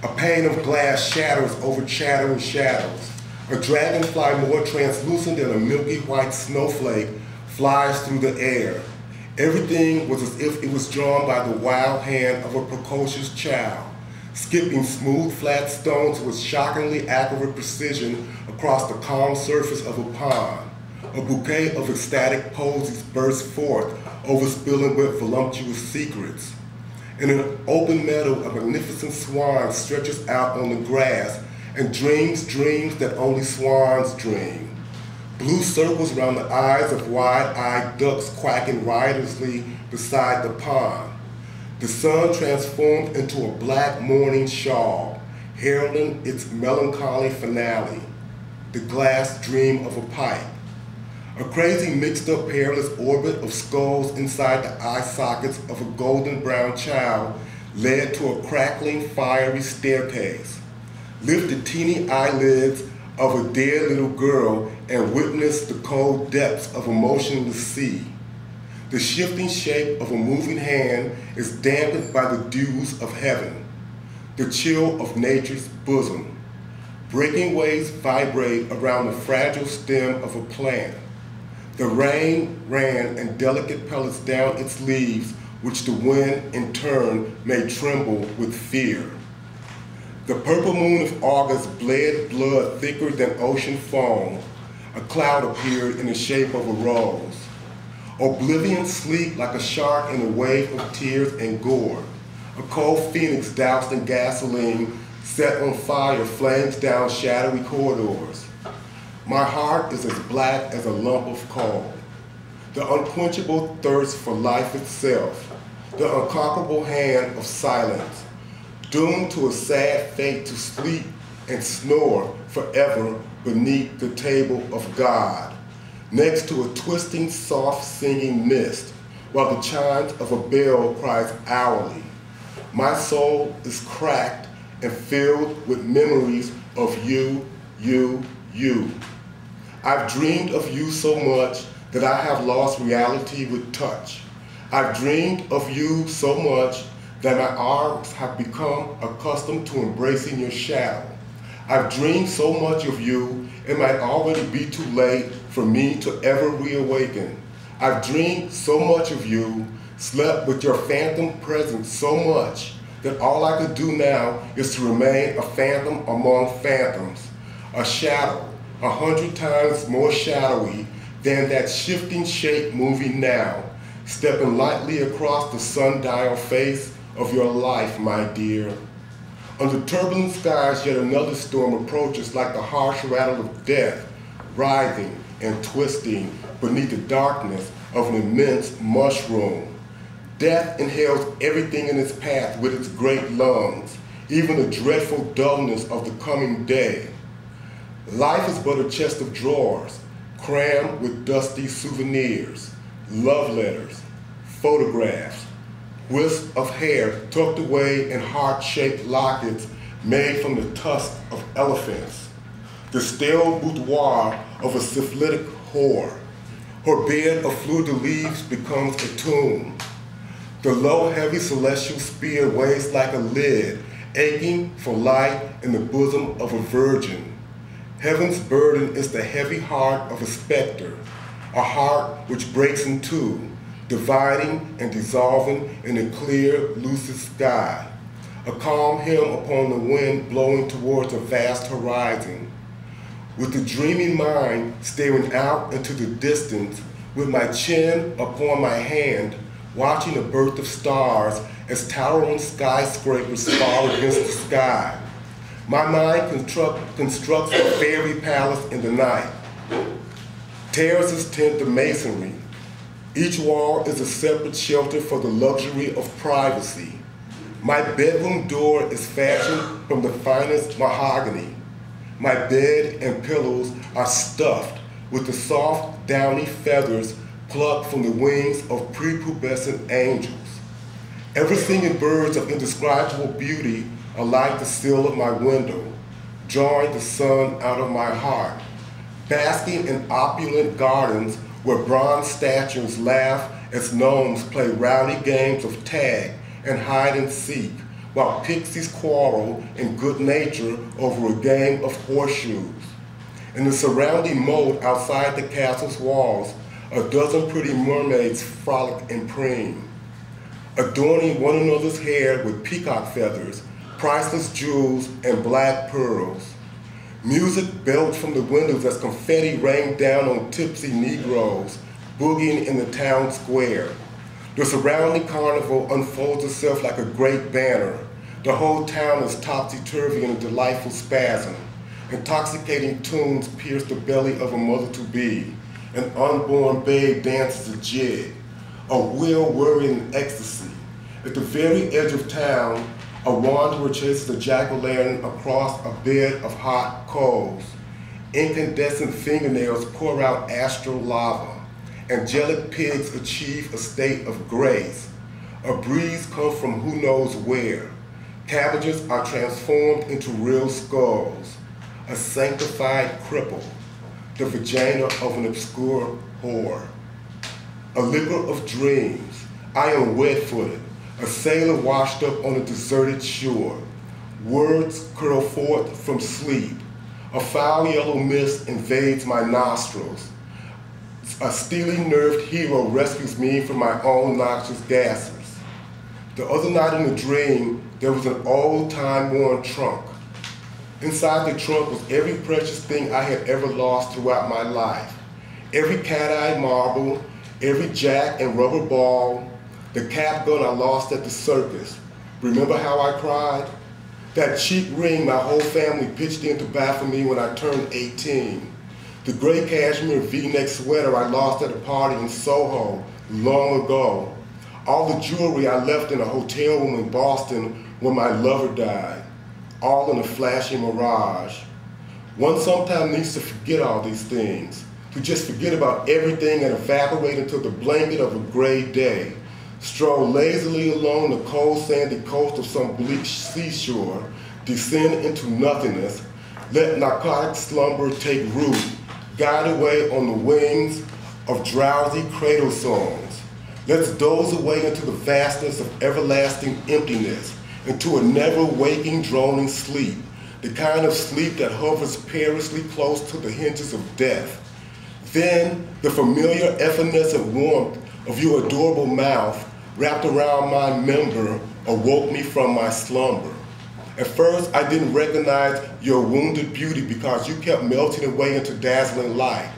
A pane of glass shatters over shattering shadows. A dragonfly more translucent than a milky white snowflake flies through the air. Everything was as if it was drawn by the wild hand of a precocious child, skipping smooth, flat stones with shockingly accurate precision across the calm surface of a pond. A bouquet of ecstatic posies burst forth, overspilling with voluptuous secrets. In an open meadow, a magnificent swan stretches out on the grass and dreams dreams that only swans dream. Blue circles around the eyes of wide-eyed ducks quacking riotously beside the pond. The sun transformed into a black mourning shawl, heralding its melancholy finale, the glass dream of a pipe. A crazy mixed-up perilous orbit of skulls inside the eye sockets of a golden brown child led to a crackling, fiery staircase. Lift the teeny eyelids of a dead little girl and witness the cold depths of a motionless sea. The shifting shape of a moving hand is dampened by the dews of heaven, the chill of nature's bosom. Breaking waves vibrate around the fragile stem of a plant. The rain ran in delicate pellets down its leaves, which the wind in turn made tremble with fear. The purple moon of August bled blood thicker than ocean foam. A cloud appeared in the shape of a rose. Oblivion sleep like a shark in a wave of tears and gore. A cold phoenix doused in gasoline, set on fire, flames down shadowy corridors. My heart is as black as a lump of coal. The unquenchable thirst for life itself, the unconquerable hand of silence, doomed to a sad fate to sleep and snore forever beneath the table of God, next to a twisting, soft singing mist, while the chimes of a bell cries hourly. My soul is cracked and filled with memories of you, you, you. I've dreamed of you so much that I have lost reality with touch. I've dreamed of you so much that my arms have become accustomed to embracing your shadow. I've dreamed so much of you, it might already be too late for me to ever reawaken. I've dreamed so much of you, slept with your phantom presence so much, that all I could do now is to remain a phantom among phantoms, a shadow, 100 times more shadowy than that shifting shape moving now, stepping lightly across the sundial face of your life, my dear. Under turbulent skies, yet another storm approaches like the harsh rattle of death, writhing and twisting beneath the darkness of an immense mushroom. Death inhales everything in its path with its great lungs, even the dreadful dullness of the coming day. Life is but a chest of drawers, crammed with dusty souvenirs, love letters, photographs, wisps of hair tucked away in heart-shaped lockets made from the tusks of elephants, the stale boudoir of a syphilitic whore. Her bed of fleur-de-lis becomes a tomb. The low, heavy celestial spear weighs like a lid, aching for light in the bosom of a virgin. Heaven's burden is the heavy heart of a specter, a heart which breaks in two, dividing and dissolving in a clear, lucid sky, a calm hymn upon the wind blowing towards a vast horizon. With the dreaming mind staring out into the distance, with my chin upon my hand, watching a birth of stars as towering skyscrapers fall against the sky. My mind constructs a fairy palace in the night. Terraces tint the masonry. Each wall is a separate shelter for the luxury of privacy. My bedroom door is fashioned from the finest mahogany. My bed and pillows are stuffed with the soft, downy feathers plucked from the wings of prepubescent angels. Every singing birds of indescribable beauty are like the sill of my window, drawing the sun out of my heart, basking in opulent gardens where bronze statues laugh as gnomes play rowdy games of tag and hide and seek, while pixies quarrel in good nature over a game of horseshoes. In the surrounding moat outside the castle's walls, a dozen pretty mermaids frolic and preen, adorning one another's hair with peacock feathers, priceless jewels, and black pearls. Music belched from the windows as confetti rained down on tipsy Negroes, boogieing in the town square. The surrounding carnival unfolds itself like a great banner. The whole town is topsy-turvy in a delightful spasm. Intoxicating tunes pierce the belly of a mother-to-be. An unborn babe dances a jig, a wheel whirring in ecstasy. At the very edge of town, a wanderer chases a jack-o'-lantern across a bed of hot coals. Incandescent fingernails pour out astral lava. Angelic pigs achieve a state of grace. A breeze comes from who knows where. Cabbages are transformed into real skulls. A sanctified cripple, the vagina of an obscure whore. A liquor of dreams, I am wet-footed, a sailor washed up on a deserted shore. Words curl forth from sleep. A foul yellow mist invades my nostrils. A steely-nerved hero rescues me from my own noxious gases. The other night in the dream, there was an old time-worn trunk. Inside the trunk was every precious thing I had ever lost throughout my life. Every cat-eyed marble, every jack and rubber ball, the cap gun I lost at the circus. Remember how I cried? That cheap ring my whole family pitched in to buy for me when I turned 18. The gray cashmere V-neck sweater I lost at a party in Soho long ago. All the jewelry I left in a hotel room in Boston when my lover died. All in a flashing mirage. One sometimes needs to forget all these things, to just forget about everything and evaporate into the blanket of a gray day. Stroll lazily along the cold sandy coast of some bleak seashore, descend into nothingness, let narcotic slumber take root, guide away on the wings of drowsy cradle songs. Let's doze away into the vastness of everlasting emptiness, into a never-waking, droning sleep, the kind of sleep that hovers perilously close to the hinges of death. Then, the familiar evanescent warmth of your adorable mouth wrapped around my member awoke me from my slumber. At first, I didn't recognize your wounded beauty because you kept melting away into dazzling light.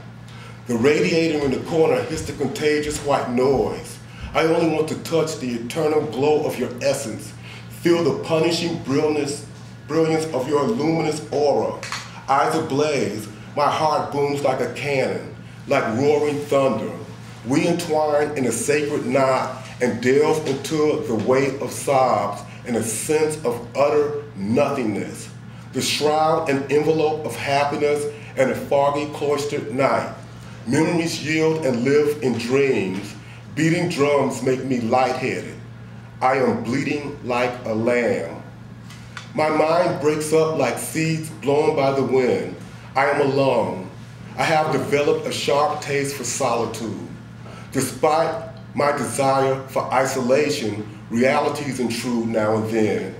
The radiator in the corner hissed a contagious white noise. I only want to touch the eternal glow of your essence, feel the punishing brilliance of your luminous aura. Eyes ablaze, my heart booms like a cannon, like roaring thunder. We entwine in a sacred knot and delve into the weight of sobs and a sense of utter nothingness. The shroud and envelope of happiness and a foggy cloistered night. Memories yield and live in dreams. Beating drums make me lightheaded. I am bleeding like a lamb. My mind breaks up like seeds blown by the wind. I am alone. I have developed a sharp taste for solitude. Despite my desire for isolation, realities intrude now and then.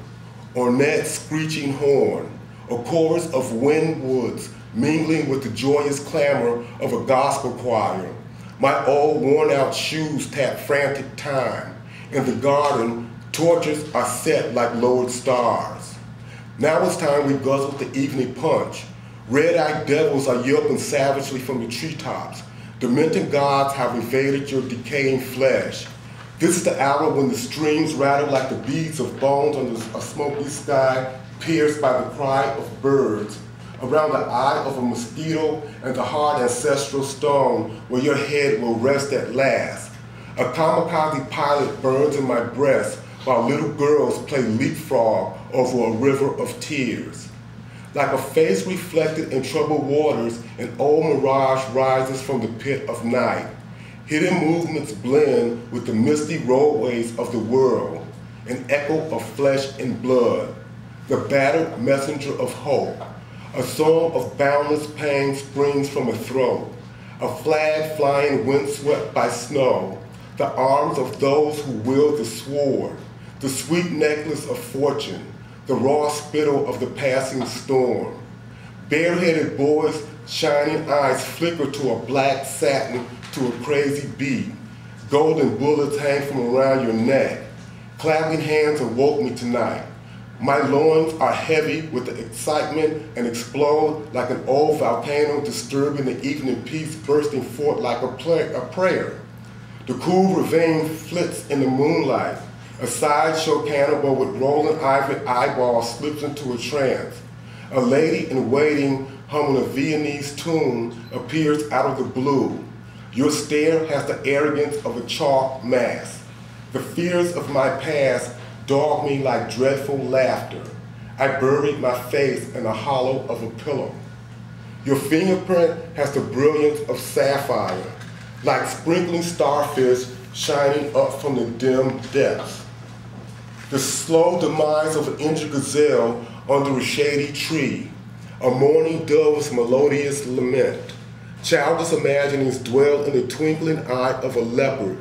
Ornette screeching horn, a chorus of wind woods mingling with the joyous clamor of a gospel choir. My old worn-out shoes tap frantic time. In the garden, torches are set like lowered stars. Now it's time we guzzle the evening punch. Red-eyed devils are yelping savagely from the treetops. Demented gods have invaded your decaying flesh. This is the hour when the streams rattle like the beads of bones under a smoky sky pierced by the cry of birds, around the eye of a mosquito and the hard ancestral stone where your head will rest at last. A kamikaze pilot burns in my breast while little girls play leapfrog over a river of tears. Like a face reflected in troubled waters, an old mirage rises from the pit of night. Hidden movements blend with the misty roadways of the world, an echo of flesh and blood, the battered messenger of hope. A song of boundless pain springs from a throat, a flag flying windswept by snow, the arms of those who wield the sword, the sweet necklace of fortune, the raw spittle of the passing storm. Bareheaded boys' shining eyes flicker to a black satin to a crazy beat. Golden bullets hang from around your neck. Clapping hands awoke me tonight. My loins are heavy with the excitement and explode like an old volcano disturbing the evening peace, bursting forth like a prayer. The cool ravine flits in the moonlight. A sideshow cannibal with rolling ivory eyeballs slips into a trance. A lady in waiting humming a Viennese tune appears out of the blue. Your stare has the arrogance of a chalk mask. The fears of my past dog me like dreadful laughter. I buried my face in the hollow of a pillow. Your fingerprint has the brilliance of sapphire, like sprinkling starfish shining up from the dim depths. The slow demise of an injured gazelle under a shady tree, a mourning dove's melodious lament. Childish imaginings dwell in the twinkling eye of a leopard.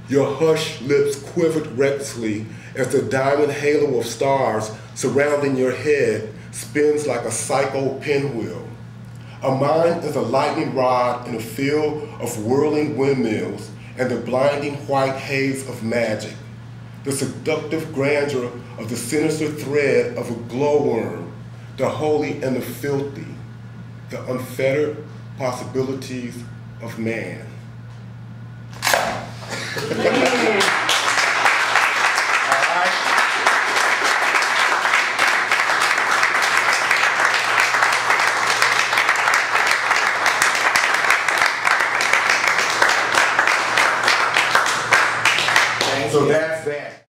Your hushed lips quivered recklessly as the diamond halo of stars surrounding your head spins like a psycho pinwheel. A mind is a lightning rod in a field of whirling windmills and the blinding white haze of magic. The seductive grandeur of the sinister thread of a glowworm, the holy and the filthy, the unfettered possibilities of man. So that's that.